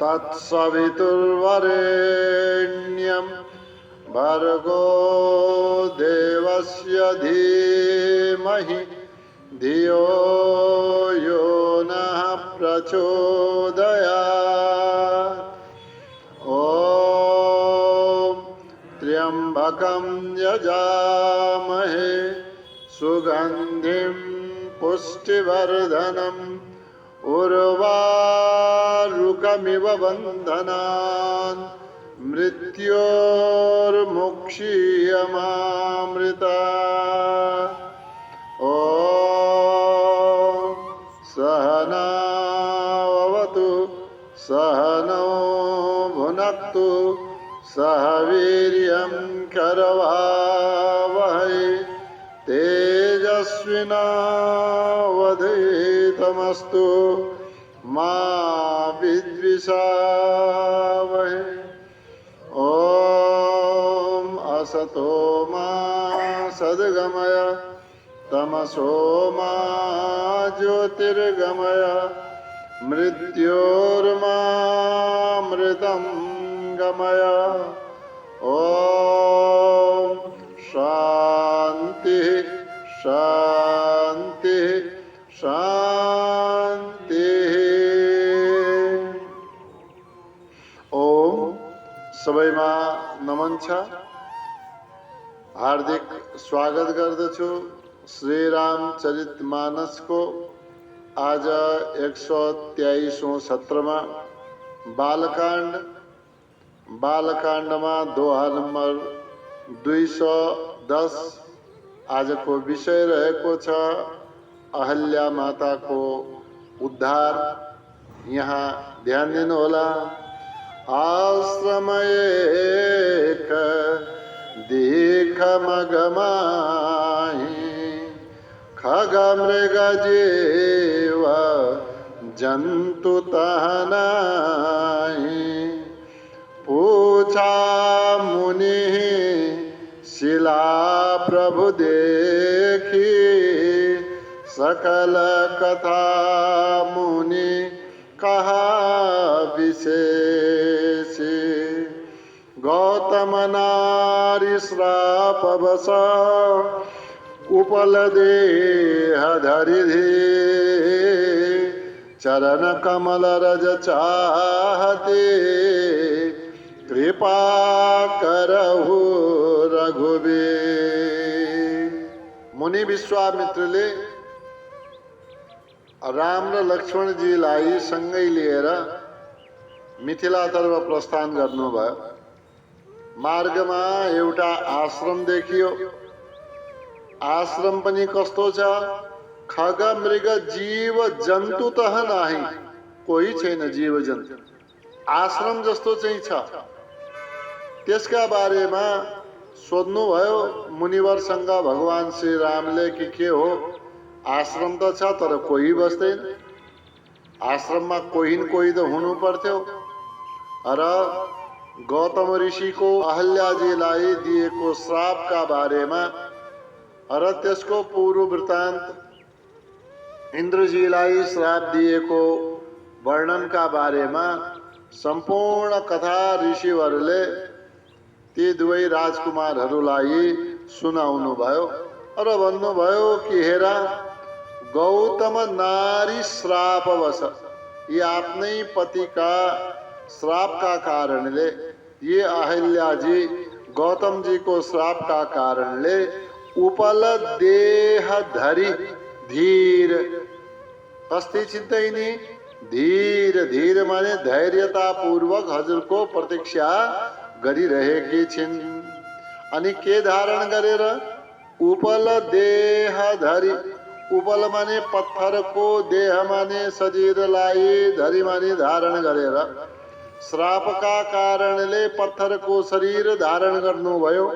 तत्सवितुर्वरेण्यं भर्गो देवस्य धीमहि धियो यो नः प्रचोदयात्। ॐ त्र्यम्बकं यजामहे सुगन्धिं पुष्टिवर्धनम् उर्वारुकमिव बन्धनान् मृत्योर्मुक्षीयमामृता। ॐ सहनावतु सहनौ भुनक्तु सह वीर्यं करवावहै तेजस्विनावधीतमस्तु मा विद्विषावहै। ॐ असतो मा सद्गमय तमसो मा ज्योतिर्गमय मृत्योर्मामृतं गमय। ॐ शांति शांति शांति। ओम सबैमा नमन छ। हार्दिक स्वागत गर्दछु श्रीरामचरितमानस को आज 123औं सत्रमा बालकाण्डमा दोहा नम्बर 210 आज को विषय रहेको छ अहल्या माता को उद्धार। यहाँ ध्यान दिनु होला। आश्रम एक दीख मगमाही खग मृग जीव जंतु तहनाही पूछा मुनि शिला प्रभु देखी सकल कथा मुनि कहा विशेष। गौतम नारी श्राप बस उपल देह धरि चरण कमल रज चाहते कृपा करहु रघुवीर। मुनि विश्वामित्रले राम र लक्ष्मणजीलाई सँगै लिएर मिथिलातर्फ प्रस्थान गर्नुभयो। मार्गमा एउटा आश्रम देखियो। आश्रम पनि कस्तो छ? खग मृग जीव जन्तु तह नाही, कोही छैन जीव जन्तु। आश्रम जस्तो चाहिँ छ। त्यसका बारेमा सोध्नुभयो मुनिवरसँग भगवान श्री रामले कि के हो? आश्रम त छ तर कोही बस्दैन। आश्रममा कोही न कोही त हुनु पर्थ्यो। र गौतम ऋषिको अहल्याजीलाई दिएको श्रापका बारेमा र त्यसको पूर्व वृत्तान्त, इन्द्रजीलाई श्राप दिएको वर्णनका बारेमा सम्पूर्ण कथा ऋषिहरूले ती दुवै राजकुमारहरूलाई सुनाउनु भयो र भन्नुभयो कि हेर, गौतम नारी श्रापवश, ये आफ्नै पतिका श्रापका कारणले, ये अहल्याजी गौतम जी को श्रापका कारणले उपल देह धरी धीर कस्ती चिन्तैनी धीर धीर माने धैर्यतापूर्वक हजुरको प्रतीक्षा गरिरहेकी छिन्। अनि के धारण गरेर उपल देह धरी, उपल माने पत्थरको, देह माने शरीरलाई, धरी माने धारण गरेर, श्रापका कारणले पत्थरको शरीर धारण गर्नुभयो।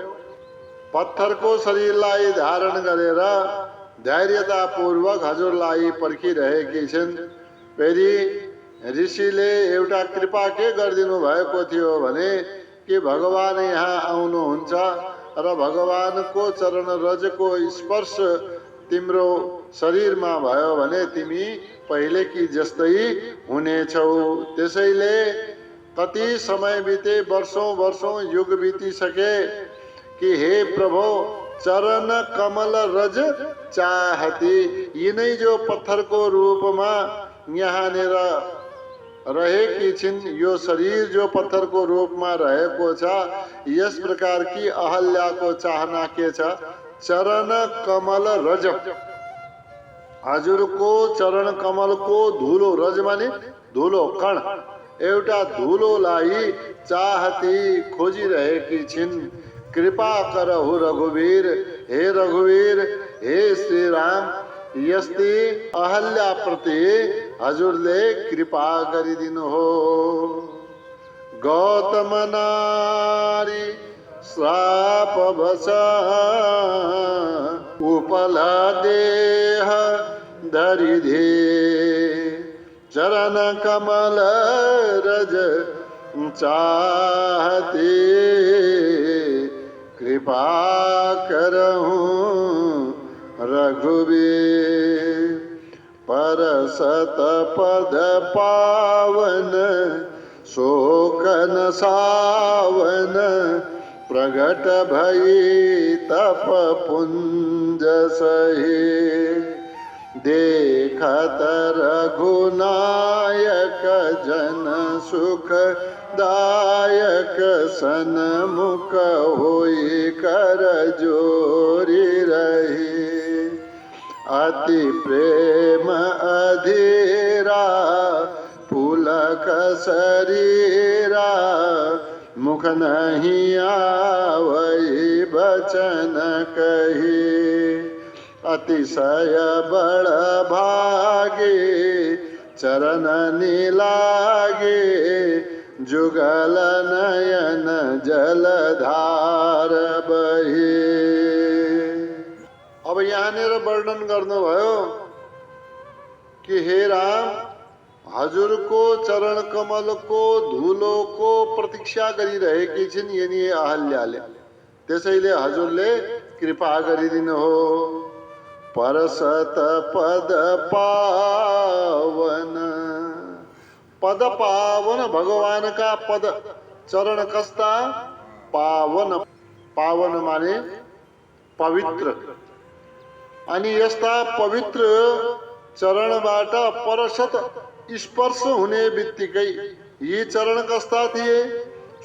पत्थरको शरीरलाई धारण गरेर धैर्यतापूर्वक हजुरलाई पर्खिरहेकी छिन्। फेरि ऋषिले एउटा कृपा के गरिदिनु भएको थियो भने कि भगवान यहाँ आउनुहुन्छ र भगवानको चरण रजको स्पर्श तिम्रो शरीरमा भयो भने तिमी पहिलेकी जस्तै हुनेछौ। त्यसैले कति समय बिते, वर्षौं वर्षौं युग बितिसके कि हे प्रभु चरण कमल रज चाहती, यिनै जो पत्थरको रूपमा यहाँनिर रहेकी छिन्, यो शरीर जो पत्थरको रूपमा रहेको छ, यस प्रकार की अहल्याको चाहना के छ? चरण कमल रज, हजुरको चरण कमलको धुलो, रज माने धुलो कण, एउटा धुलोलाई चाहती खोजिरहेकी छिन्। कृपा करहु रघुवीर, हे रघुवीर, हे श्री राम, यस्ती अहल्या प्रति हजुरले कृपा गरिदिनु हो। गौतम नारी श्राप बस उपल देह धरि धे, चरण कमल रज चाहते, कृपा करहूं रघुवीर। परसत पद पावन शोकन सावन, प्रगट भई तप पुंज सही, देखत रघुनायक जन सुख दायक, सन्मुख होई कर जोरी रही, अति प्रेम अधीरा पुलक शरीरा, मुख नहीं आवई बचन कही, अतिशय बड़ भागे चरण निलागे, जुगल नयन जलधार बहे। अब यहाँनिर वर्णन गर्नुभयो कि हे राम, हजुरको चरण कमलको धुलोको प्रतीक्षा गरिरहेकी छिन् यिनी अहल्याले, त्यसैले हजुरले कृपा गरिदिनु हो। परसत पद पावन, पद पावन, भगवान का पद चरण कस्ता पावन, पावन माने पवित्र, अनि यस्ता पवित्र चरणबाट परसत स्पर्श हुने बित्तिकै यी चरण कस्ता थिए?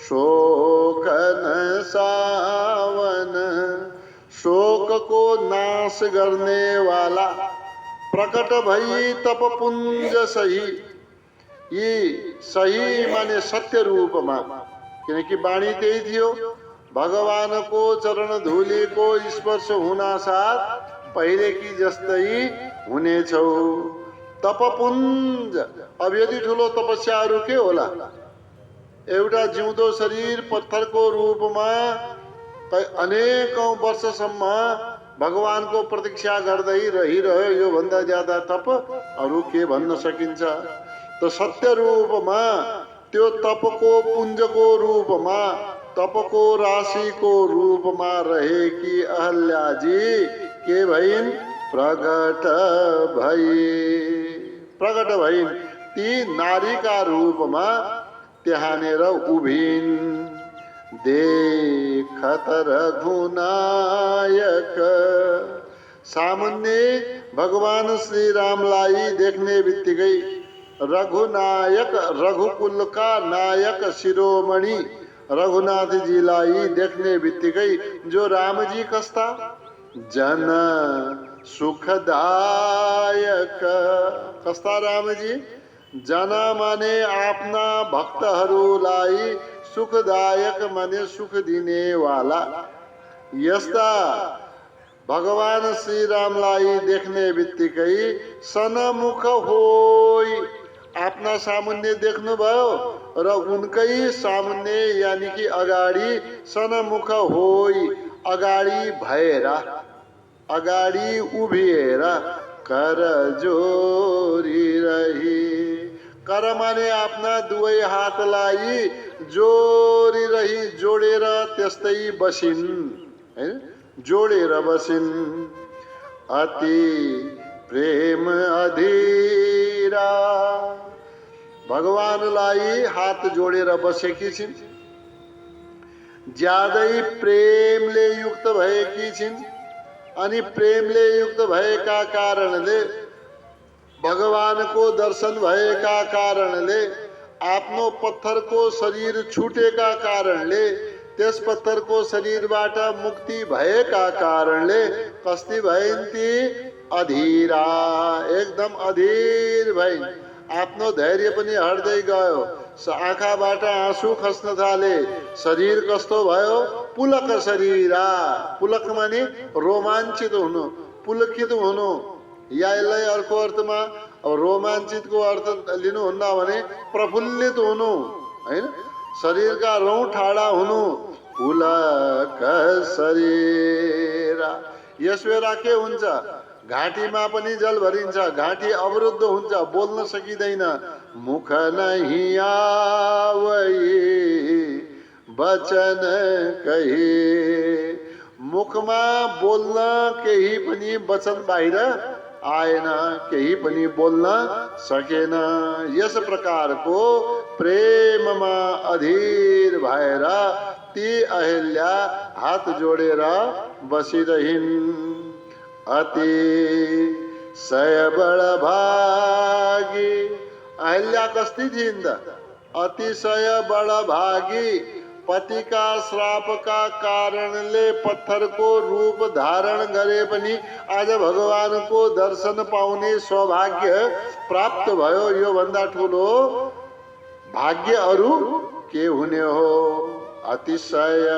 शोकन सावन, शोकको नाश गर्ने वाला, प्रकट भई तपपुञ्ज सही, यी सही माने सत्य रूपमा, किनकि वाणी त्यही थियो, भगवानको चरण धुलीको स्पर्श हुनासाथ पहिलेकी जस्तै हुनेछौ। तपपुञ्ज, अब यदि ठुलो तपस्याहरू के होला? एउटा जिउँदो शरीर पत्थरको रूपमा अनेकौं वर्षसम्म भगवानको प्रतीक्षा गर्दै रहिरह्यो, यो भन्दा ज्यादा तप अरू के भन्न सकिन्छ? त सत्य रूपमा त्यो तपको पुञ्जको रूपमा, तपको राशिको रूपमा रहेकी अहल्याजी के भइन्? प्रगट भइन्, ती नारीका रूपमा त्यहाँनेर उभिन्। देखत रघुनायक, सामुन्ने भगवान श्री रामलाई देख्ने बित्तिकै रघुनायक, रघुकुलका नायक शिरोमणि रघुनाथजीलाई देख्ने बित्तिकै जो रामजी कस्ता? जन सुखदायक। कस्ता रामजी? जना माने आफ्ना भक्तहरूलाई सुखदायक माने सुख दिने वाला। यस्ता भगवान श्री रामलाई देख्ने बित्तिकै सनमुख होई, आफ्ना सामुन्ने देख्नुभयो र उनकै सामुन्ने यानि कि अगाडि सनमुख होई, अगाडि भएर, अगाडि उभिएर कर जोरिरही। कर माने आफ्ना दुवै हातलाई जोरिरही, जोडेर त्यस्तै बसिन्, हैन, जोडेर बसिन्। अति प्रेम अधीरा, भगवानलाई हात जोडेर बसेकी छिन्, ज्यादै प्रेमले युक्त भएकी छिन्। अनि प्रेमले युक्त भएका कारणले, भगवानको दर्शन भएका कारणले, आफ्नो पत्थरको शरीर छुटेका कारणले, त्यस पत्थरको शरीरबाट मुक्ति भएका कारणले कस्ती भइन् ती? अधीरा, एकदम अधीर भइन्। आफ्नो धैर्य पनि हट्दै गयो, आँखाबाट आँसु खस्न थाले, शरीर कस्तो भयो? पुलक शरीरा। पुलक माने रोमाञ्चित हुनु, पुलकित हुनु। या यसलाई अर्को अर्थमा अब रोमाञ्चितको अर्थ लिनुहुन्न भने प्रफुल्लित हुनु, हैन, शरीरका रौँ ठाडा हुनु। पुलक शरीरा। यस बेला के हुन्छ? घाँटीमा पनि जल भरिन्छ, घाँटी अवरुद्ध हुन्छ, बोल्न सकिँदैन। मुख नहीं आवई वचन कही, मुखमा बोल्न केही पनि वचन बाहिर आएन, केही पनि बोल्न सकेन। यस प्रकारको प्रेममा अधीर भएर ती अहिल्या हात जोडेर बसिरहिन्। अति सय बडभागी, अहिल्या कस्ती थिइन् त? अतिशय बडभागी, पतिका श्रापका कारणले पत्थरको रूप धारण गरे पनि आज भगवानको दर्शन पाउने सौभाग्य प्राप्त भयो। यो भन्दा ठुलो भाग्य अरु के हुने हो? अतिशय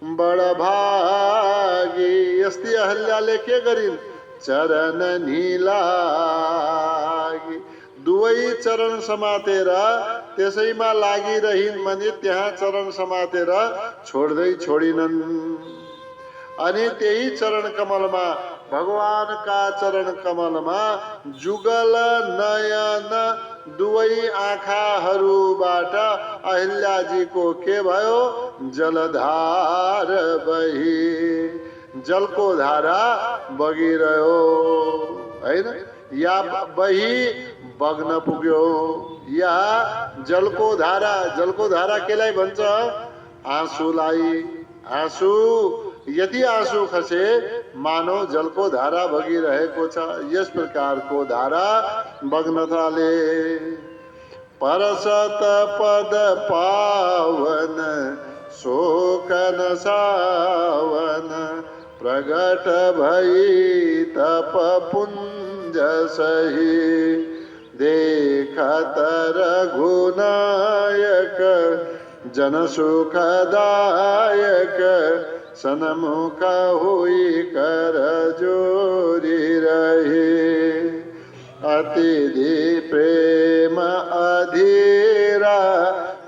बडभागी। यस्ती अहल्याले के गरिन्? चरण निलागी, दुवै चरण समातेर त्यसैमा लागिरहिन् भने त्यहाँ चरण समातेर छोड्दै छोडिनन्। अनि त्यही चरण कमलमा, भगवानका चरण कमलमा जुगल नयन दुवै आँखाहरूबाट अहिल्याजीको के भयो? जलधार बही, जलको धारा बगिरह्यो, हैन, या बही बग्न पुग्यो, या जलको धारा। जलको धारा केलाई भन्छ? आँसुलाई। आँसु, यदि आँसु खसे मानव जलको धारा बगिरहेको छ। यस प्रकारको धारा बग्न थाले। परसत पद पावन शोक नसावन, प्रगट भई तप पुंज सही, देखत रघुनायक जन सुखदायक, सनमुख हुई कर जोरी रहे। अतिथि प्रेम अधीरा,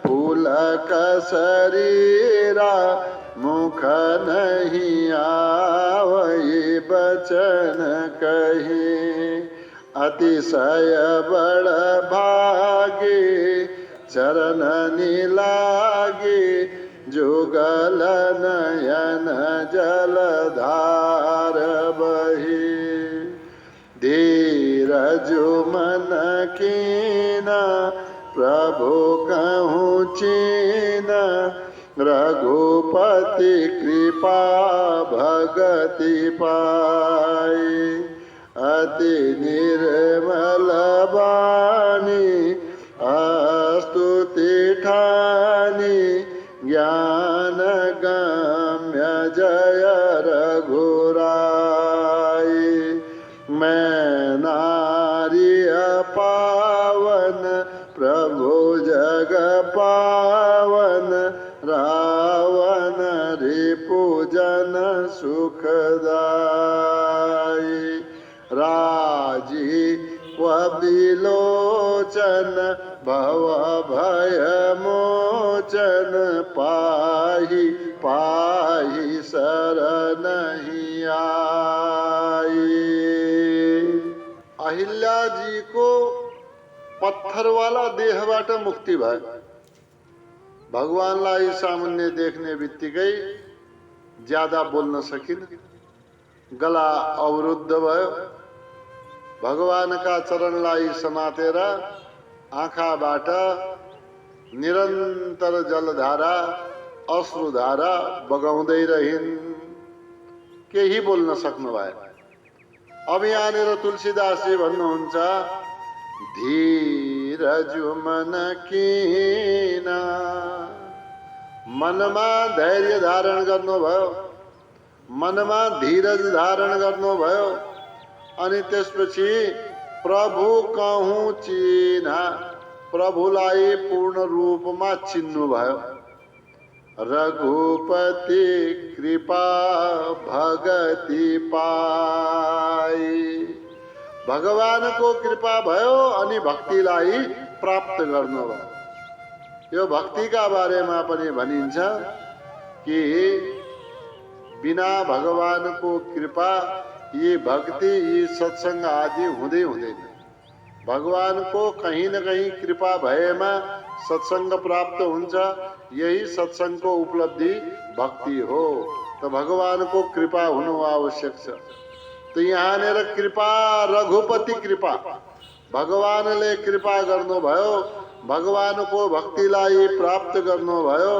पुलक शरीरा, मुख नहीं आवई बचन कही। अतिशय बड़ भागी, चरण निलागी, जुगल नयन जलधार बही। धीरज मन कीना, प्रभु कहूँ चीना, रघुपति कृपा भगति पाई। अति निर्मल वाणी स्तुति ठानी, ज्ञान गम्य जय रघुराई। मैं नारी पावन प्रभु जग पावन रावण रिपुजन सुखदाई राजीव विलोचन भव भय मोचन पाहि पाहि शरणहि आई। अहिल्या जी को पत्थर वाला देहबाट मुक्ति भयो। भगवानलाई सामुन्ने देख्ने बित्तिकै ज्यादा बोल्न सकिन, गला अवरुद्ध भयो। भगवानका चरणलाई समातेर आँखाबाट निरन्तर जलधारा अश्रुधारा बगाउँदै रहिन्, केही बोल्न सक्नु भएन। अब यहाँनिर तुलसीदासजी भन्नुहुन्छ, धीरजु मन कीना, मनमा धैर्य धारण गर्नुभयो, मनमा धीरज धारण गर्नुभयो। अनि त्यसपछि प्रभु कहूँ चिन्हा, प्रभुलाई पूर्ण रूपमा चिन्नुभयो। रघुपति कृपा भगति पाई, भगवानको कृपा भयो अनि भक्तिलाई प्राप्त गर्नुभयो। यो भक्तिका बारेमा पनि भनिन्छ कि बिना भगवानको कृपा यी भक्ति यी सत्संग आदि हुँदै हुँदैन। भगवानको कहीं न कहीं कृपा भएमा सत्संग प्राप्त हुन्छ। यही सत्संगको उपलब्धि भक्ति हो। तो भगवानको कृपा हुनु आवश्यक छ। तो यहाँनिर कृपा रघुपति कृपा, भगवानले कृपा गर्नुभयो, भगवानको भक्तिलाई प्राप्त गर्नुभयो।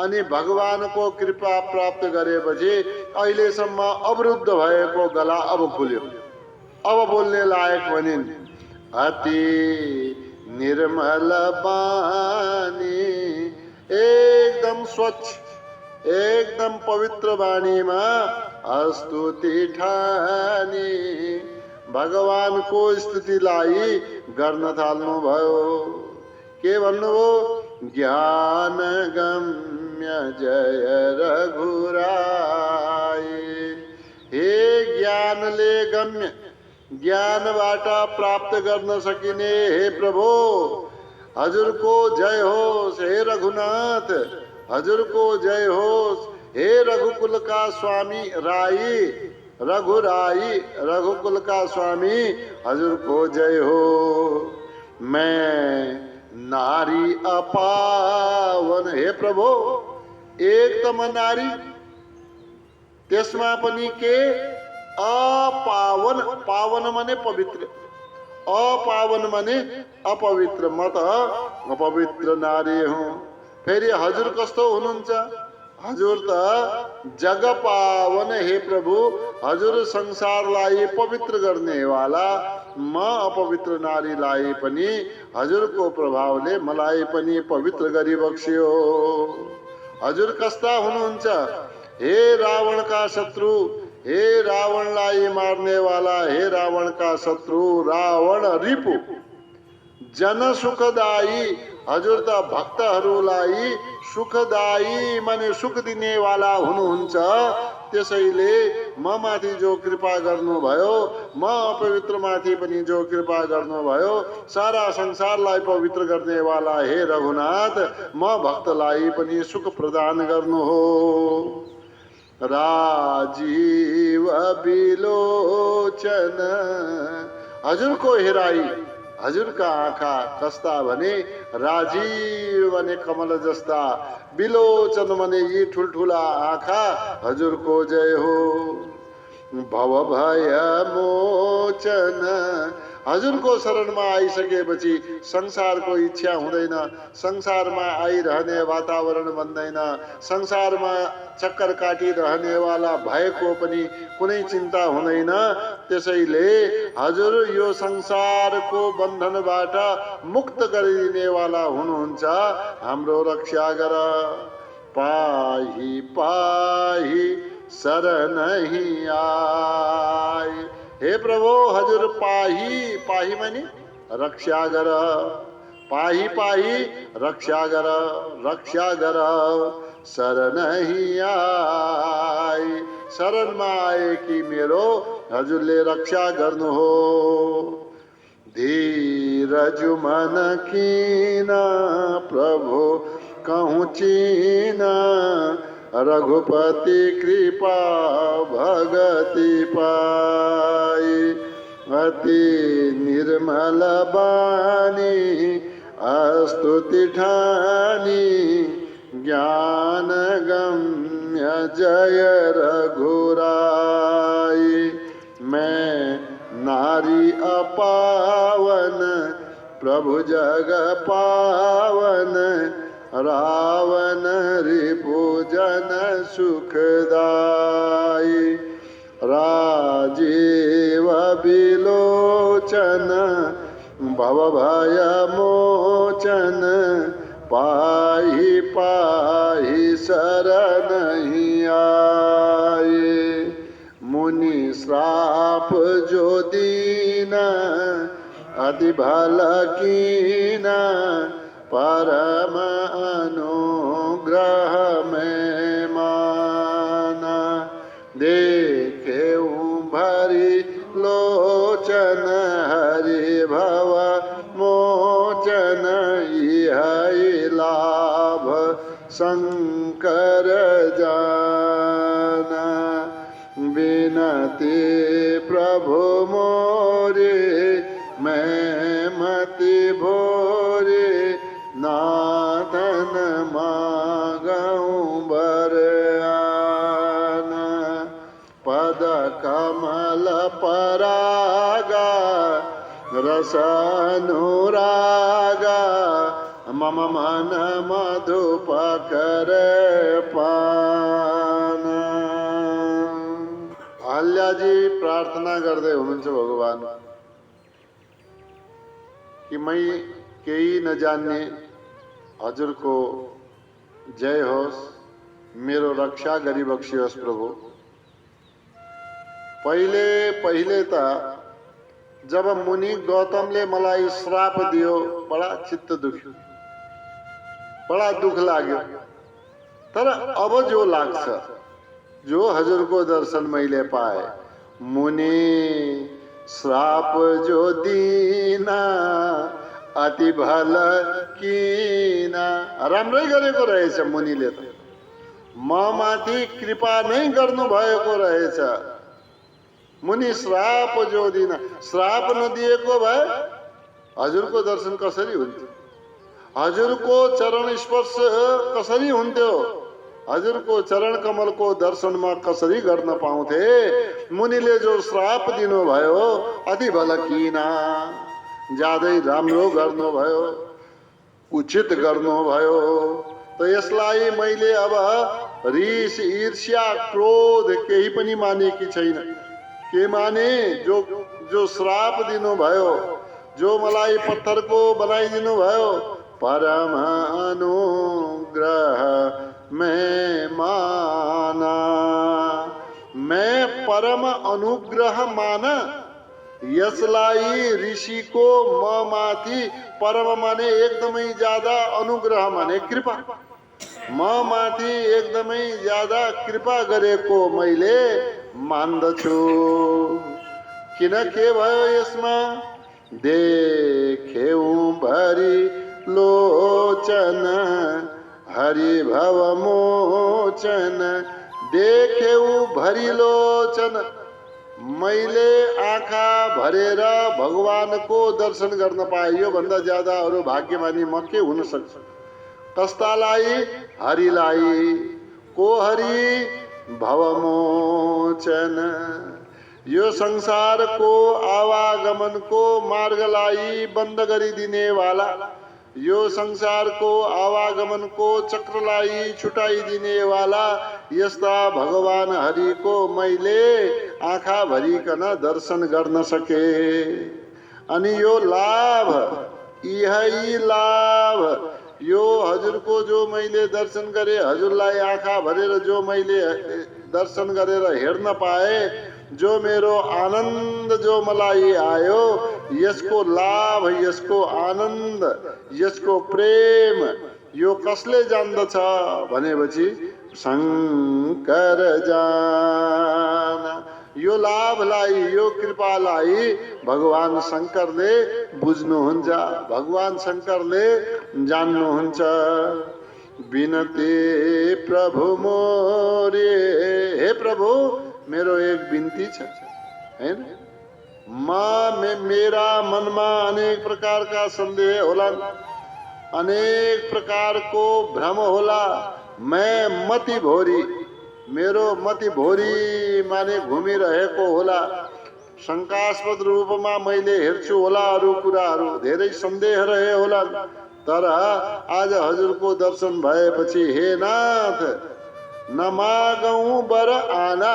अनि भगवानको कृपा प्राप्त गरेपछि अहिलेसम्म अवरुद्ध भएको गला अब खुल्यो, अब बोल्ने लायक बनिन्। अति निर्मल बानी, एकदम स्वच्छ एकदम पवित्र बाणीमा स्तुति ठानी भगवानको स्तुतिलाई गर्न थाल्नुभयो। के भन्नुभयो? ज्ञान गम्य जय रघुराई, हे ज्ञानले गम्य, ज्ञानबाट प्राप्त गर्न सकिने हे प्रभु, हजुरको जय होस्। हे रघुनाथ, हजुरको जय होस्। हे रघुकुलका स्वामी राई, रघुराई रघुकुलका स्वामी, हजुरको जय हो। मैं नारी अपावन, हे प्रभु, एक त म नारी, त्यसमा पनि के अपावन, पावन माने पवित्र, अपावन माने अपवित्र, म त अपवित्र नारी हुँ। फेरि हजुर कस्तो हुनुहुन्छ? हजुर त जग पावन, हे प्रभु, हजुर संसारलाई पवित्र गर्नेवाला, म अपवित्र नारीलाई पनि हजुरको प्रभावले मलाई पनि पवित्र गरी बक्स्यो। हजुर कस्ता हुनुहुन्छ? हे रावणका शत्रु, हे रावणलाई मार्नेवाला, हे रावणका शत्रु रावण रिपु, जन सुखदायी, हजुर त भक्तहरूलाई सुखदायी माने सुख दिनेवाला हुनुहुन्छ। त्यसैले म माथि जो कृपा गर्नुभयो, म अपवित्र माथि पनि जो कृपा गर्नुभयो, सारा संसारलाई पवित्र गर्नेवाला हे रघुनाथ, म भक्तलाई पनि सुख प्रदान गर्नु हो। राजीव विलोचन, हजुरको हेराई, हजुरका आँखा कस्ता भने राजीव भने कमल जस्ता, विलोचन भने यी ठुल्ठुला आँखा, हजुरको जय हो। भव भय मोचन, हजुरको शरणमा आइसकेपछि संसारको इच्छा हुँदैन, संसारमा आइरहने वातावरण बन्दैन, संसारमा चक्कर काटिरहनेवाला भएको पनि कुनै चिन्ता हुँदैन। त्यसैले हजुर यो संसारको बन्धनबाट मुक्त गरिदिनेवाला हुनुहुन्छ। हाम्रो रक्षा गर, पाहि पाहि शरणहि आय, हे प्रभु हजुर पाही पाही माने रक्षा गर, पाही पाही रक्षा गर, रक्षा गर शरण ही आए, शरणमा आए कि मेरो हजुरले रक्षा गर्नु हो। धीरज मन कीन प्रभु कहूँ चीन, रघुपति कृपा भगति पाई, अति निर्मल बानी स्तुति ठानी, ज्ञान गम्य जय रघुराई। मैं नारी अपावन प्रभु जग पावन, रावण रिपुजन सुखदाई। राजीव विलोचन भवभय मोचन, पाहि पाहि शरणहि आए। मुनि श्राप जो दीन अति भल कीन, परम अनुग्रह में माना। देखे भरी लोचन हरि भव मोचन, यही लाभ शंकर जाना। बिनती प्रभु मोरे मैं मति भोरे, नाथन मागऊं बर आना। पद कमल परागा रस अनुरागा, मम मन मधुप कर पाना। अहल्याजी प्रार्थना गर्दै हुनुहुन्छ भगवान कि मै केही नजान्ने हजुरको जय होस्, मेरो रक्षा गरी बक्सियोस् प्रभु। पहिले पहिले त जब मुनि गौतमले मलाई श्राप दियो बडा चित्त दुख्यो, बडा दुख लाग्यो। तर अब जो लाग्छ, जो हजुरको दर्शन मैले पाए, मुनि श्राप जो दीना अति भल कीना, राम्रै गरेको रहेछ मुनिले त, म माथि कृपा नै गर्नु भएको रहेछ। मुनि श्राप जो दिन, श्राप नदिएको भए हजुरको दर्शन कसरी हुन्थ्यो, हजुरको चरण स्पर्श कसरी हुन्थ्यो, हजुरको चरण कमलको दर्शनमा कसरी गर्न पाउँथे। मुनिले जो श्राप दिनुभयो अति भल किना, ज्यादै राम्रो गर्नुभयो, उचित गर्नुभयो। त यसलाई मैले अब रिस ईर्ष्या क्रोध केही पनि मानेकी छैन। के माने? जो श्राप दिनुभयो, जो मलाई पत्थरको बनाइदिनु भयो, परम अनुग्रह मैं माना। मैं परम अनुग्रह माना। यसलाई ऋषिको म माथि परम माने एकदमै ज्यादा, अनुग्रह माने कृपा, म माथि एकदमै ज्यादा कृपा गरेको मैले मान्दछु। किन के भयो यसमा? देखेऊ भरी लोचन हरि भव मोचन, देखेऊ भरी लोचन, मैले आँखा भरेर भगवानको दर्शन गर्न पाए। यो भन्दा ज्यादा अरू भाग्यमानी म के हुन सक्छ? कस्तालाई? हरिलाई। को हरि? भवमोचन। यो संसारको आवागमनको मार्गलाई बन्द गरिदिने वाला, यो संसारको आवागमनको चक्रलाई छुटाइदिने वाला यस्ता भगवान हरिको मैले आँखा भरिकन दर्शन गर्न सके। अनि यो लाभ, यही लाभ, यो हजुरको जो मैले दर्शन गरे, हजुरलाई आँखा भरेर जो मैले दर्शन गरेर हेर्न पाए, जो मेरो आनन्द जो मलाई आयो, यसको लाभ, यसको आनन्द, यसको प्रेम यो कसले जान्दछ भनेपछि शङ्कर जाना। यो लाभलाई, यो कृपालाई भगवान शङ्करले बुझ्नुहुन्छ, भगवान शङ्करले जान्नुहुन्छ। बिनती प्रभु मोरे, हे प्रभु मेरो एक बिन्ती छ, हैन? मेरा मनमा अनेक प्रकारका सन्देह होला, अनेक प्रकारको भ्रम होला। मैं मति भोरी, मेरो मति भोरी माने घुमिरहेको होला। शङ्कास्पद रूपमा मैले हेर्छु होला अरू कुराहरू, धेरै सन्देह रहे होला। तर आज हजुरको दर्शन भएपछि हे नाथ नमागौँ वर आना,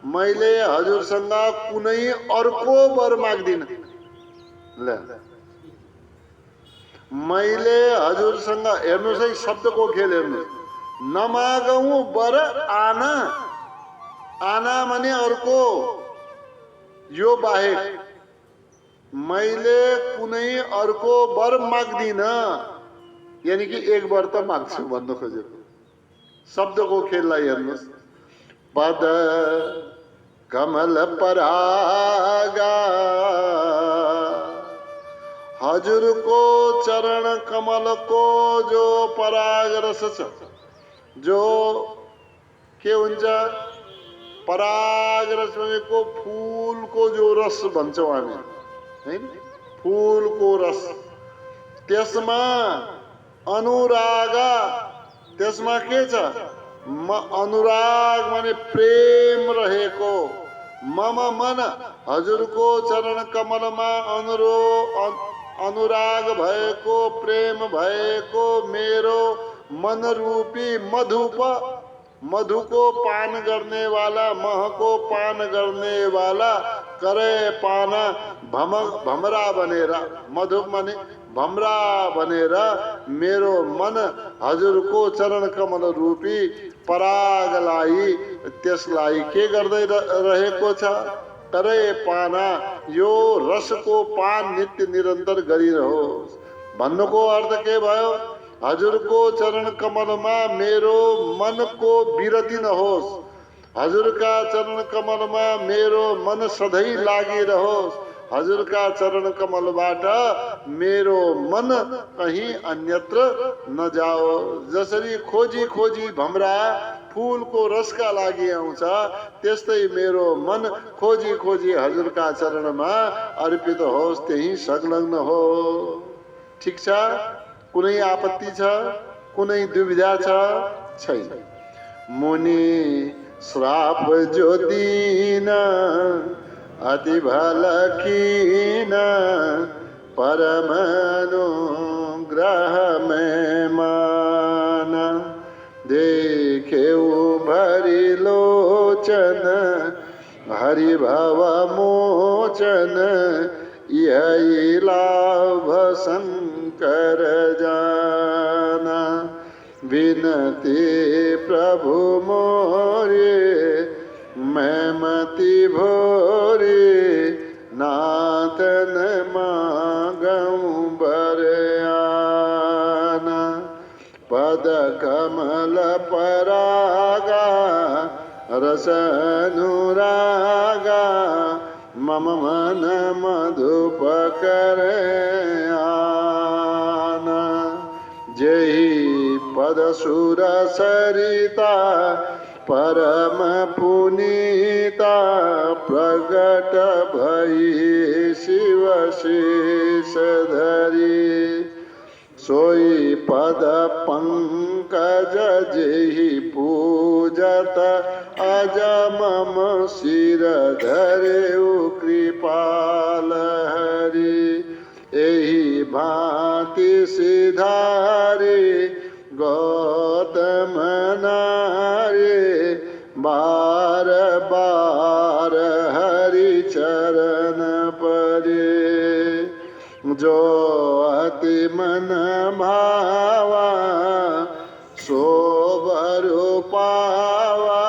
मैले हजुरसँग कुनै अर्को वर माग्दिन। ल मैले हजुरसँग, हेर्नुहोस् है शब्दको खेल हेर्नुहोस्, नमागौँ वर आना, आना माने अर्को, यो बाहेक मैले कुनै अर्को वर माग्दिन, यानी कि एक वर त माग्छु भन्नु खोजेको। शब्दको खेललाई हेर्नुहोस्। पद कमल परागा, हजुरको चरण कमलको जो पराग रस छ, जो के हुन्छ, पराग रस भनेको फूलको जो रस भन्छौँ हामी, हैन? फूलको रस, त्यसमा अनुराग, त्यसमा के छ, अनुराग माने प्रेम रहेको। मम मन हजुरको चरण कमलमा अनुराग भएको, प्रेम भएको मेरो मन रूपी मधुप, मधुको पान गर्ने वाला, महको पान गर्ने वाला, करे पाना भमरा बनेर, मधु माने भमरा बनेर मेरो मन हजुरको चरण कमल रूपी परागलाई, त्यसलाई के गर्दै रहेको छ, करे पाना, यो रसको पान नित्य निरन्तर गरिरहोस्। भन्नुको अर्थ के भयो, हजुरको चरण कमलमा मेरो मनको विरति नहोस्, हजुरका चरण कमलमा मेरो मन सधैँ लागिरहोस्, हजुरका चरण कमलबाट मेरो मन कहीं अन्यत्र नजाओ। जसरी खोजी खोजी भमरा फूलको रसका लागि आउँछ, त्यस्तै मेरो मन खोजी खोजी हजुरका चरणमा अर्पित होस्, त्यही संलग्न हो। ठीक छ? कुनै आपत्ति छ, कुनै दुविधा छ? छैन। मुनि श्राप जो दीन अति भलकीन, परम अनुग्रह में माना, देखेऊ भरि लोचन हरि भव मोचन, यही लाभ शंकर जाना। विनती प्रभु मोरे मैं मति भोरे, नाथन मागऊं बर आना। पद कमल परागा रस अनुरागा, मम मन मधुप करे आना। जही पद सुर सरिता परम पुनीता, प्रगट भई शिव शेष धरी। सोई पद पंकज जेहि पूजत, अज मम सिर धरेउ कृपाल हरि। एहि भांति सिधारे गौतम नारे, बार बार हरि चरण परे। जो अति मन भावा सो वर पावा,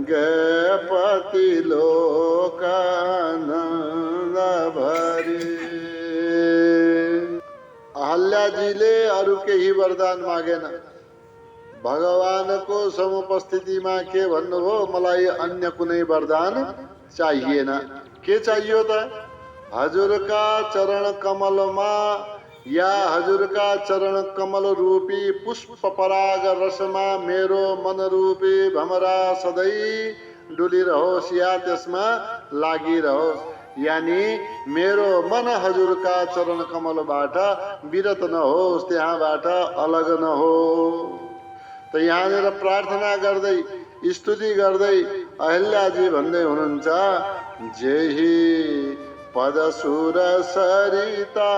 गए पति लो धरे। अहल्याजीले अरू केही वरदान मागेन, भगवानको समुपस्थितिमा के भन्नुभयो, मलाई अन्य कुनै वरदान चाहिएन। के चाहियो त? हजुरका चरण कमलमा या हजुरका चरण कमल रूपी पुष्प पराग रसमा मेरो मन रूपी भमरा सधैँ डुलिरहोस् या त्यसमा लागिरहोस्। यानी मेरो मन हजुरका चरण कमलबाट विरत नहोस्, त्यहाँबाट अलग नहो। त यहाँनिर प्रार्थना गर्दै स्तुति गर्दै अहिल्याजी भन्दै हुनुहुन्छ, जेहि पद सुर सरिता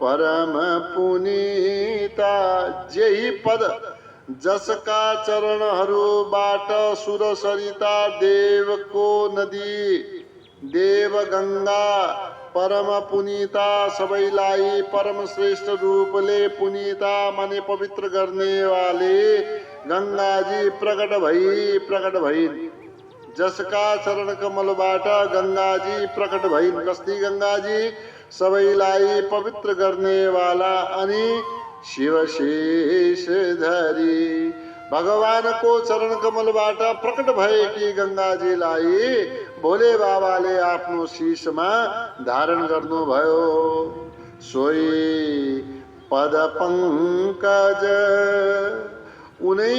परम पुनीता। जेहि पद, जसका चरणहरूबाट सुर सरिता देवको नदी, देव गंगा परम पुनीता, सबैलाई परम श्रेष्ठ रूपले पुनीता माने पवित्र गर्ने वाले गंगाजी प्रकट भइन्। जसका चरण कमलबाट गंगाजी प्रकट भइन्। कस्ती गंगाजी? सबैलाई पवित्र गर्ने वाला अनि शिवशेष धरी। भगवानको चरण कमलबाट प्रकट भएकी गंगाजीलाई भोले बाबाले आफ्नो शीशमा धारण गर्नुभयो। सोही पद पंकज, उनै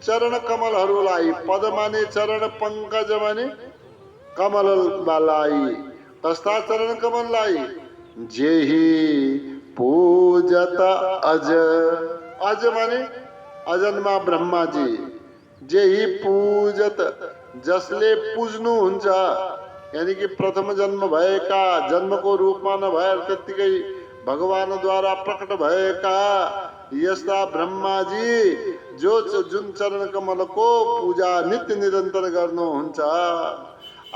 चरण कमलहरूलाई, पद माने चरण, पंकज माने कमललाई, कस्ता चरण कमललाई? जेहि पूजत अज, अज माने अजन्मा ब्रह्माजी। जेहि पूजत, जसले पुज्नुहुन्छ, यानी कि प्रथम जन्म भएका, जन्मको रूपमा नभएर त्यत्तिकै भगवानद्वारा प्रकट भएका यस्ता ब्रह्माजी जुन चरण कमलको पूजा नित्य निरन्तर गर्नुहुन्छ,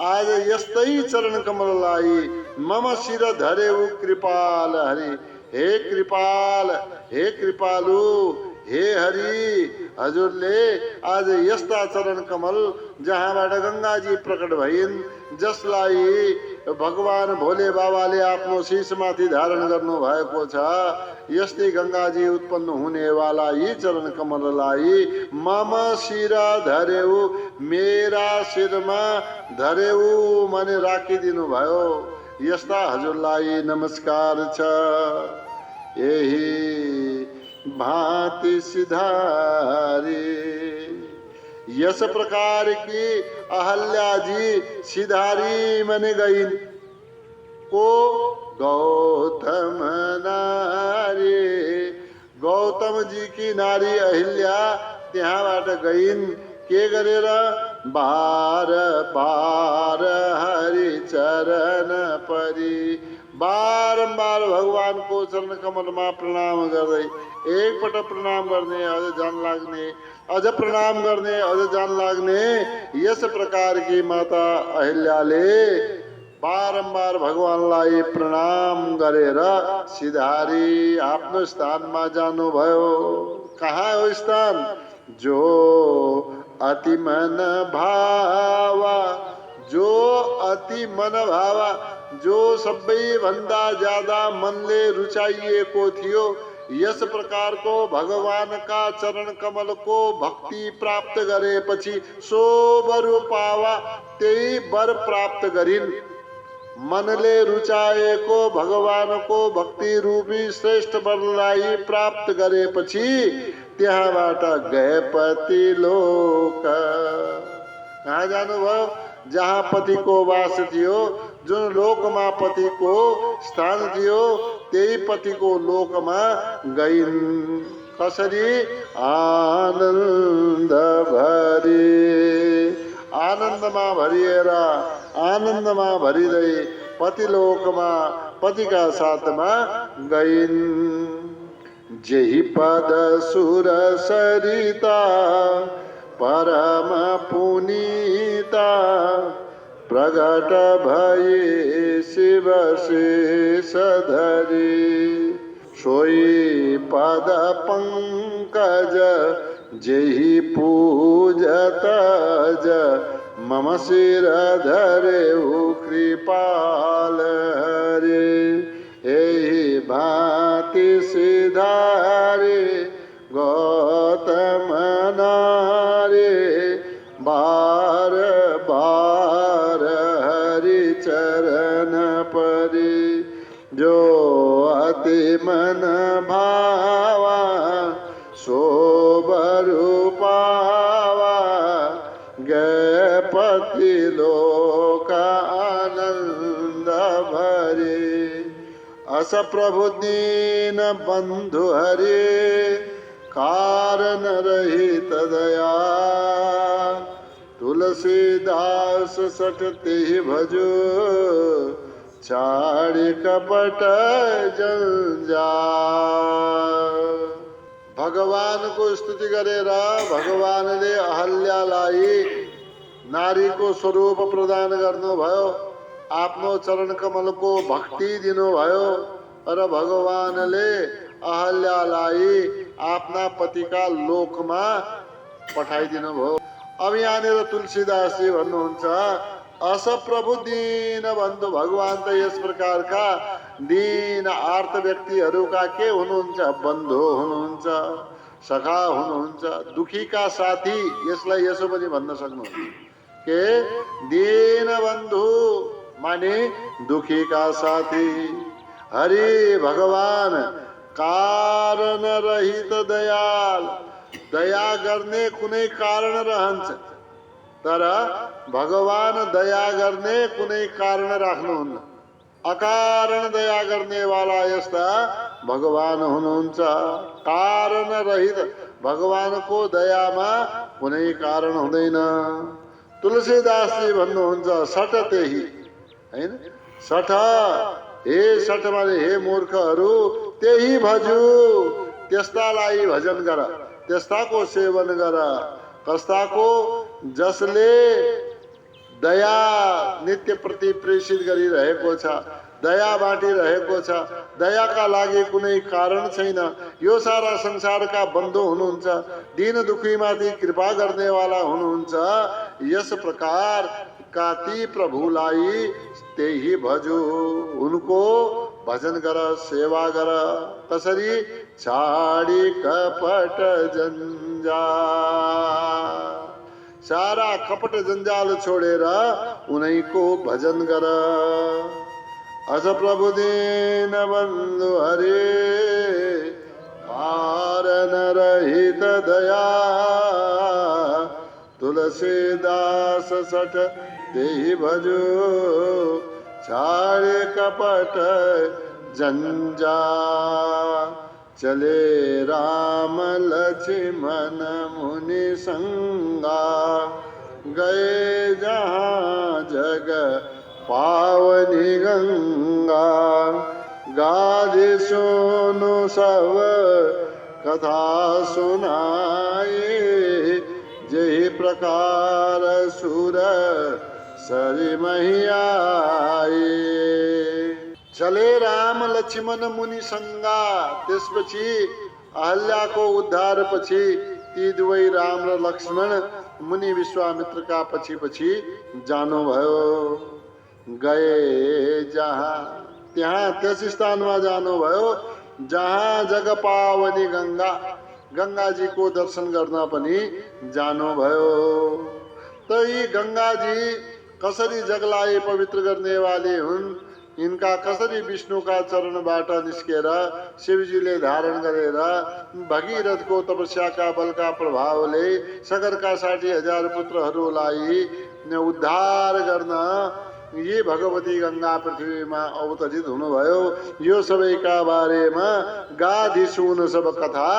आज यस्तै चरण कमललाई मम शिर धरेउ कृपाल हरि। हे कृपाल, हे कृपालु, हे हरि, हजुरले आज यस्ता चरण कमल जहाँबाट गंगाजी प्रकट भइन्, जसलाई भगवान भोले बाबाले आफ्नो शीशमाथि धारण गर्नु भएको छ, यस्तै गंगाजी उत्पन्न हुनेवाला यी चरण कमललाई मम शिर धरेउ, मेरा शिरमा धरेउ माने राखिदिनु भयो। यस्ता हजुरलाई नमस्कार छ। यही भांति सिधारी। यस प्रकार की अहल्याजी सिधारी मन गई को गौतम नारी। गौतम जी की नारी अहिल्या त्यहाँबाट गइन्। के गरेर? बार बार हरि चरण परी, बारंबार भगवान को चरण कमलमा प्रणाम गर्दै, एकपटक प्रणाम गर्ने अझ जान लाग्ने, अझ प्रणाम गर्ने अझ जान लाग्ने। यस प्रकार की माता अहिल्याले बारंबार भगवानलाई प्रणाम गरेर सिधारी आफ्नो स्थानमा जानुभयो। कहाँ हो स्थान? जो अति मन भावा, जो अति मन भावा, जो सबैभन्दा ज्यादा मनले रुचाइएको थियो। यस प्रकारको भगवानका चरण कमलको भक्ति प्राप्त गरेपछि सो वर पावा, त्यही वर प्राप्त गरिन्। मनले रुचाएको भगवानको भक्ति रूपी श्रेष्ठ वरलाई प्राप्त गरेपछि त्यहाँबाट गएपति लोक। कहाँ जानुभयो? जहाँ पतिको वास थियो, जुन लोकमा पतिको स्थान थियो, त्यही पतिको लोकमा गइन्। कसरी? आनन्द भरि, आनन्दमा भरिएर, आनन्दमा भरिँदै पतिलोकमा पतिका साथमा गइन्। जेहि पद सुर सरिता परम पुनीता, प्रगट भए शिव शेष धरी। सोई पद पंकज जेहि पूजत ज मम शिर धरे कृपाल हरे। एहि भांति सिधारे गौतम नारे बार बार हरि चरण परे। जो अति मन भावा सो बरु पावा गए पति लोक आनंद भरे। अस प्रभु दीन बंधु हरे कारण रहित दया। तुलसीदास सटते भजो छाड़ी कपट जंजाल। भगवान को स्तुति गरेर भगवानले अहल्यालाई नारीको स्वरूप प्रदान गर्नुभयो, आफ्नो चरण कमलको भक्ति दिनुभयो र भगवानले अहल्यालाई आफ्ना पतिका लोकमा पठाइदिनु भयो। अब यहाँनिर तुलसीदासजी भन्नुहुन्छ अस प्रभु दीन बन्धु। भगवान त यस प्रकारका दीन आर्त व्यक्तिहरूका के हुनुहुन्छ? बन्धु हुनुहुन्छ, सखा हुनुहुन्छ, दुखीका साथी। यसलाई यसो पनि भन्न सक्नुहुन्छ के दीन बन्धु माने दुखीका साथी। हरि भगवान कारण रहित दयाल। दया गर्ने कुनै कारण रहन्छ, तर भगवान दया गर्ने कुनै कारण राख्नुहुन्न। अकारण दया गर्ने वाला यस्ता भगवान हुनुहुन्छ। कारण रहित भगवानको दयामा कुनै कारण हुँदैन। तुलसीदासजी भन्नुहुन्छ सठ त्यही हैन, सठ हे सठ माने हे मूर्खहरू त्यही भजु। त्यस्तालाई भजन गर, त्यस्ताको सेवन गर। कस्ताको? जसले दया नित्य प्रति प्रेषित गरिरहेको छ, दया बाँटिरहेको छ, दयाका लागि कुनै कारण छैन। यो सारा संसारका बन्धु हुनुहुन्छ, दीन दुखीमाथि कृपा गर्नेवाला हुनुहुन्छ। यस प्रकार का ती प्रभुलाई त्यही भजो, उनको भजन गर, सेवा गर। कसरी? छाडी कपट जंजाल। सारा कपट जंजाल छोडेर उनैको भजन गर। अस प्रभु दीन बन्धु हरे कारण रहित दया। तुलसीदास सठ तेहि भजो छाड़े कपट जंजाल। चले राम लक्ष्मण मुनि संगा, गए जहाँ जग पावनी गंगा। गादि सुनो सब कथा सुनाए, जय प्रकार सुर सरी महियाए। चले राम लक्ष्मण मुनि संगा। त्यसपछि अहल्याको उद्धार पछि ती दुवै राम र लक्ष्मण मुनि विश्वामित्रका पछि पछि जानुभयो। गए जहाँ, त्यहाँ त्यस स्थानमा जानुभयो जहाँ जग पावनी गंगा, गंगाजीको दर्शन गर्न पनि जानुभयो। त यी गंगाजी कसरी जगलाई पवित्र गर्नेवाले हुन्, इनका कसरी विष्णुका चरणबाट निस्केर शिवजीले धारण गरेर भगीरथको तपस्याका बलका प्रभावले सगरका 60,000 पुत्रहरूलाई उद्धार गर्न यी भगवती गंगा पृथ्वीमा अवतरित हुनुभयो। यो सबैका बारेमा गाधि सुन सब कथा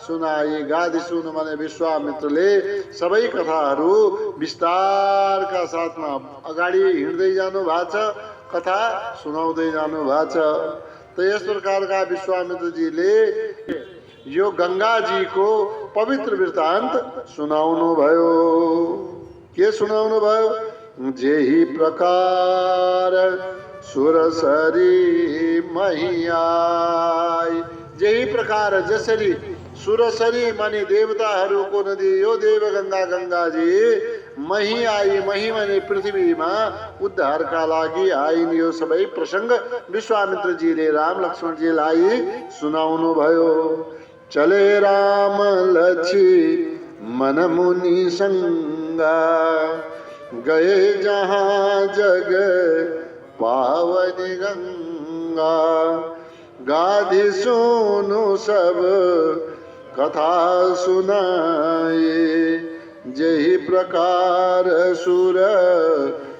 सुनाई। गाधि सुन माने विश्वामित्रले सबै कथाहरू विस्तारका साथमा अगाडि हिँड्दै जानु भएको छ, कथा सुनाउँदै जानु भएको छ। त यस प्रकारका विश्वामित्रजीले यो गंगाजीको पवित्र वृत्तान्त सुनाउनु भयो। के सुनाउनु भयो? जेहि प्रकार सुरसरी महियाई। जेहि प्रकार जसरी सुरसरी माने देवताहरूको नदी, यो देव गंगा गंगाजी मही आई, मही माने पृथ्वीमा उद्धारका लागि आइन्। यो सबै प्रसंग विश्वामित्रजीले राम लक्ष्मणजीलाई सुनाउनु भयो। चले राम लक्ष्मण मुनि संगा, गए जहाँ जग पावनी गंगा। गाधी सुनु सब कथा सुनाए, जही प्रकार सुर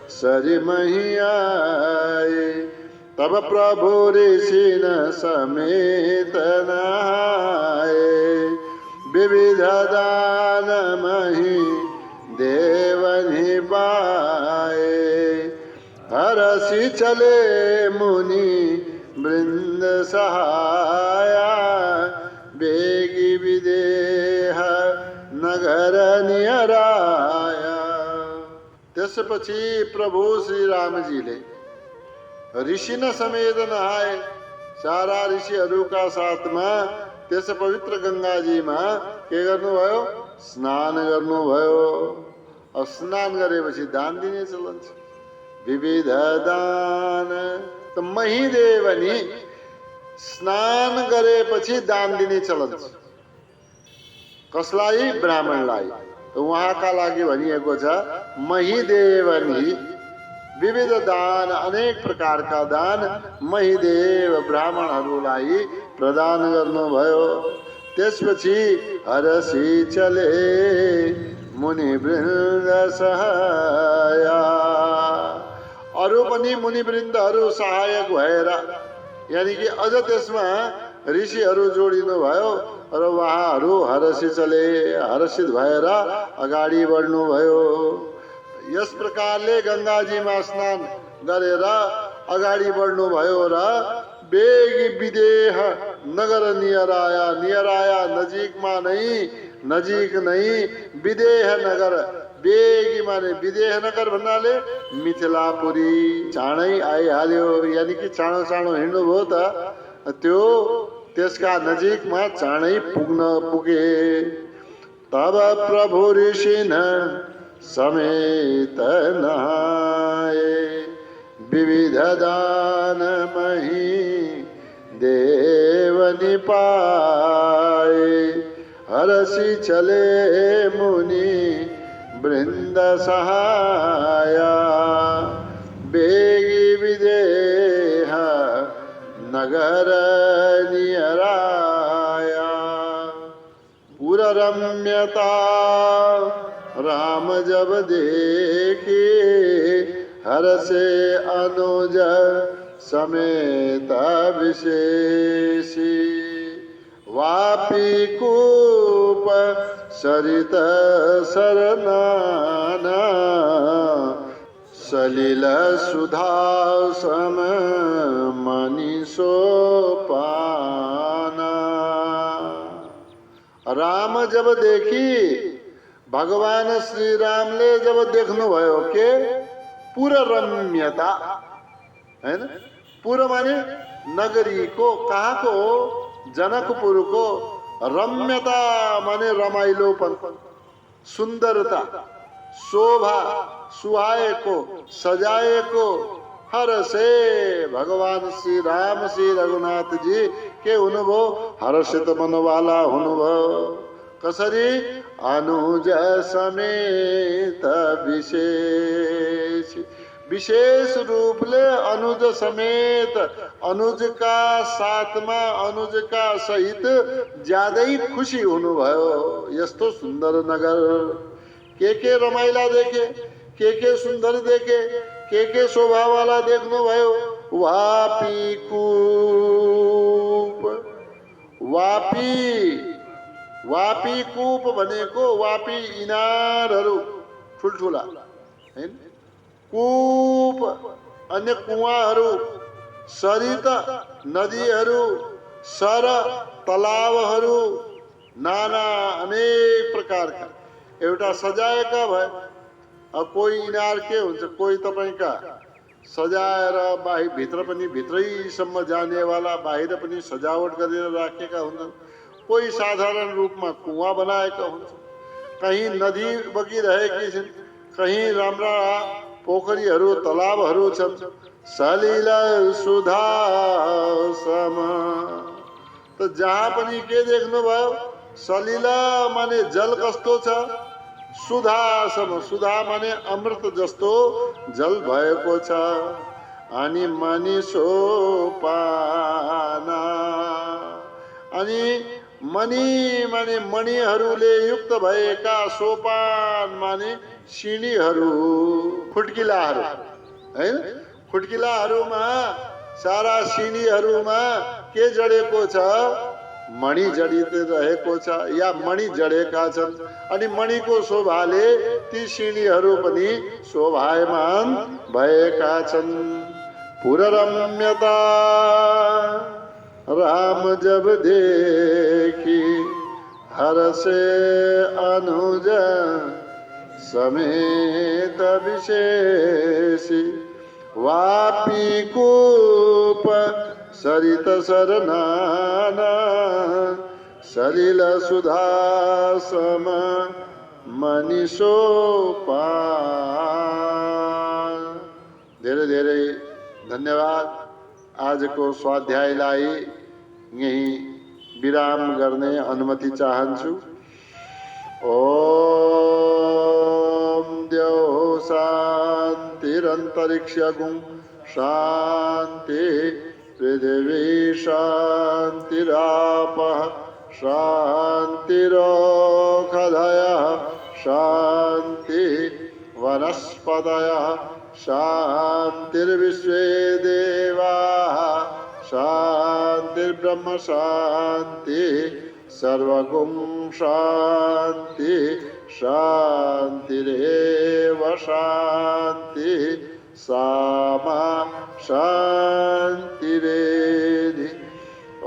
सरि मही आए। तब प्रभु ऋषि न समेत नहाए, विविध दान मही देवनि पाए। हरषि चले मुनि वृंद सहाया, बेगी विदेह नगर नियराया। त्यसपछि प्रभु श्री रामजीले ऋषि न समेत नहाए, सारा ऋषिहरूका साथमा त्यस पवित्र गंगाजीमा के गर्नुभयो? स्नान गर्नुभयो। अब स्नान गरेपछि दान दिने चलन छ। विविध दान त महिदेवनी स्नान गरेपछि दान दिने चलन छ। कसलाई? ब्राह्मणलाई। तो उहाँका लागि भनिएको छ महिदेवनी विविध दान, अनेक प्रकारका दान महिदेव ब्राह्मणहरूलाई प्रदान गर्नुभयो। त्यसपछि हरषि चले मुनि वृन्द सहाया, अरू पनि मुनि वृन्दहरू सहायक भएर, यानी कि अझ त्यसमा ऋषिहरू जोडिनु भयो र उहाँहरू हरषि चले, हर्षित भएर अगाडि बढ्नुभयो। यस प्रकारले गंगाजीमा स्नान गरेर अगाडि बढ्नुभयो र बेगी विदेह नगर नियराया, नियराया नजिकमा नै, नजिक नै विदेह नगर। बेगी माने विदेह नगर भन्नाले मिथिलापुरी, चाँडै आइहाल्यो, यानी कि चाँडो चाँडो हिँड्नुभयो त त्यो त्यसका नजिकमा चाँडै पुगे। तब प्रभु ऋषि न समेत नहाए, विविध दान मही देवनि पाए। हरषि चले मुनि वृंद सहाया, बेगी विदेह नगर नियराया। पुर रम्यता राम जब देखे, हरषे अनुज समेत विशेषी। वापी कूप सरित सरनाना, सलिल सुधा सम मणि सोपाना। राम जब देखी, भगवान श्री रामले जब देख्नुभयो के पुर रम्यता, हैन? पुर माने नगरीको, कहाँको? जनकपुरको। रम्यता माने रमाइलोपन, सुन्दरता, शोभा, सुहाएको, सजाएको। हरषे भगवान श्री राम श्री रघुनाथ जी के हुनुभयो? हर्षित मनवाला हुनुभयो। कसरी? अनुज समेत विशेष, विशेष रूपले अनुज समेत, अनुजका साथमा, अनुजका सहित ज्यादै खुसी हुनुभयो। यस्तो सुन्दर नगर, के रमाइला देखे, के सुन्दर देखे, के शोभावाला देख्नुभयो? वापी कूप, वापी, वापी कूप भनेको वापी इनारहरू ठुल्ठुला, हैन? कूप अन्य कुवाहरू, सरित नदीहरू, सर तलावहरू, नाना अनेक प्रकारका एउटा सजाएका भए। अब कोही इनार के हुन्छ, कोही तपाईका सजाएर बाहिर भित्र पनि भित्रैसम्म जानेवाला बाहिर पनि सजावट गरेर राखेका हुन्छन्। कोही साधारण रूपमा कुवा बनाएका हुन्छन्। कहीँ नदी बगिरहेकी छिन्, कहीं राम्रा पोखरीहरू तलाबहरू छन्। सलिल सुधा सम, त जहाँ पनि के देख्नुभयो? सलिल माने जल कस्तो छ, सुधा सम, सुधा माने अमृत जस्तो जल भएको छ। अनि मनिषो पाना, अनि मणि माने मणिहरूले युक्त भएका, सोपान माने सिँढीहरू, खुट्किलाहरू हैन। खुट्किलाहरूमा सारा सिँढीहरूमा के जडेको छ? मणि जडित रहेको छ या मणि जडेका छन्। अनि मणिको शोभाले ती सिँढीहरू पनि शोभायमान भएका छन्। पुररम्यता राम जब देखी, हरसे अनुज समेत विशेषी। वापी कूप सरित सरनाना, सलिल सुधा सम मनिषो पान। धेरै धेरै धन्यवाद। आजको स्वाध्यायलाई यही विराम गर्ने अनुमति चाहन्छु। ओम द्यौ शान्तिरन्तरिक्षगुं शान्ति, पृथिवी शान्तिरापः शान्तिरोषधयः शान्ति, वनस्पतयः शान्तिर्विश्वे देवाः शान्तिर्ब्रह्म शान्ति, सर्वगुं शान्ति शान्तिरेव शान्ति, सामा शान्तिरेधि।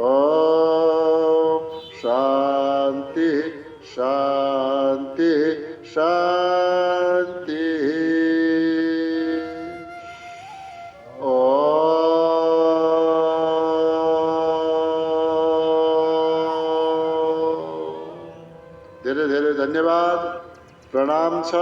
ओम शान्ति शान्ति शान्ति। धेरै धेरै धन्यवाद। प्रणाम छ।